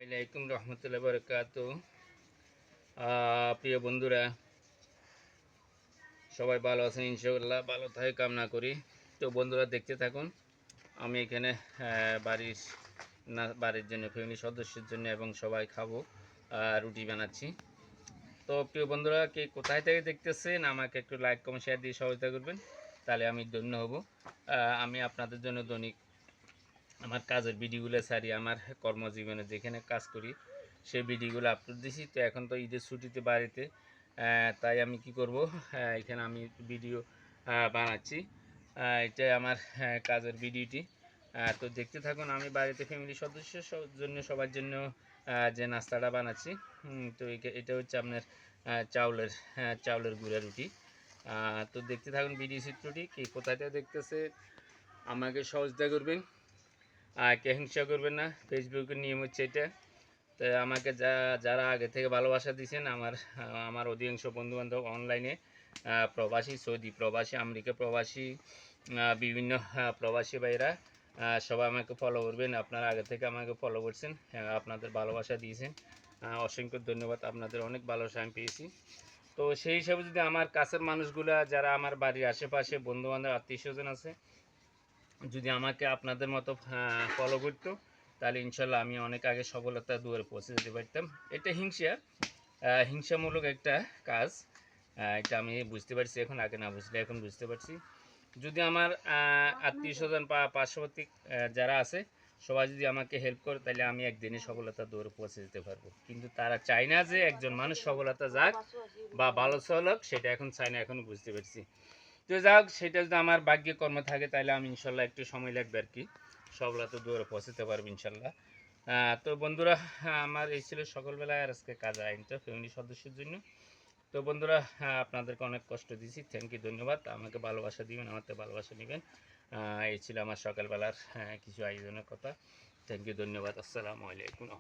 আলাইকুম রহমতুল্লাহ বরকাত। প্রিয় বন্ধুরা, সবাই ভালো আছেন ইনশাআল্লাহ। ভালো থাকে কামনা করি। তো বন্ধুরা দেখতে থাকুন। আমি এখানে বাড়ির জন্য, ফ্যামিলি সদস্যের জন্য এবং সবাই খাবো রুটি বানাচ্ছি। তো প্রিয় বন্ধুরা, কে কোথায় থেকে দেখতেছেন আমাকে একটু লাইক কমেন্ট শেয়ার দিয়ে সহযোগিতা করবেন, তাহলে আমি ধন্য হব। আমি আপনাদের জন্য দৈনিক আমার কাজের ভিডিওগুলো ছাড়ি, আমার কর্মজীবনে যেখানে কাজ করি সেই ভিডিওগুলো আপলোড দিছি। তো এখন তো ঈদের ছুটিতে বাড়িতে, তাই আমি কি করব, এখানে আমি ভিডিও বানাচ্ছি। এটাই আমার কাজের ভিডিওটি। তো দেখতে থাকুন। আমি বাড়িতে ফ্যামিলি সদস্য জন্য, সবার জন্য যে নাস্তাটা বানাচ্ছি, তো এটা হচ্ছে আপনার চাউলের গুঁড়া রুটি। তো দেখতে থাকুন ভিডিও চিত্রটি। কি কোথায় দেখতেছে আমাকে সহযোগিতা করবেন, কে হিংসা করবেন না। ফেসবুকের নিয়ম হচ্ছে এটা। তো আমাকে যারা আগে থেকে ভালোবাসা দিয়েছেন, আমার অধিকাংশ বন্ধুবান্ধব অনলাইনে প্রবাসী, সৌদি প্রবাসী, আমেরিকা প্রবাসী, বিভিন্ন প্রবাসী ভাইরা সবাই আমাকে ফলো করবেন। আপনারা আগে থেকে আমাকে ফলো করছেন, আপনাদের ভালোবাসা দিয়েছেন, অসংখ্য ধন্যবাদ। আপনাদের অনেক ভালোবাসা আমি পেয়েছি। তো সেই হিসাবে যদি আমার কাছের মানুষগুলা, যারা আমার বাড়ির আশেপাশে বন্ধুবান্ধব আত্মীয় স্বজন আছে, যদি আমাকে আপনাদের মতো ফলো করতো, তাহলে ইনশাল্লাহ আমি অনেক আগে সফলতার দুয়ারে পৌঁছে যেতে পারতাম। এটা হিংসামূলক একটা কাজ। এটা আমি বুঝতে পারছি এখন, আগে না বুঝলে এখন বুঝতে পারছি। যদি আমার আত্মীয় স্বজন বা পার্শ্ববর্তী যারা আছে সবাই যদি আমাকে হেল্প করে, তাহলে আমি একদিনে সফলতার দৌড়ে পৌঁছে যেতে পারবো। কিন্তু তারা চায় না যে একজন মানুষ সফলতা যাক বা ভালো চলক, সেটা এখন চায় না, এখন বুঝতে পারছি। তো যাক, সেটা যদি আমার ভাগ্যে কর্ম থাকে, তাহলে আমি ইনশাল্লাহ একটু সময় লাগবে আর কি, সফলতা দৌড়ে পৌঁছাতে পারবো ইনশাল্লাহ। তো বন্ধুরা, আমার এই ছিল সকালবেলায় আর আজকে কাজ আইনটা ফ্যামিলি সদস্যের জন্য। তো বন্ধুরা, আপনাদেরকে অনেক কষ্ট দিয়েছি, থ্যাংক ইউ, ধন্যবাদ। আমাকে ভালোবাসা দিবেন, আমার তো ভালোবাসা নেবেন। এই ছিল আমার সকালবেলার কিছু আয়োজনের কথা। থ্যাংক ইউ, ধন্যবাদ। আসসালামু আলাইকুম।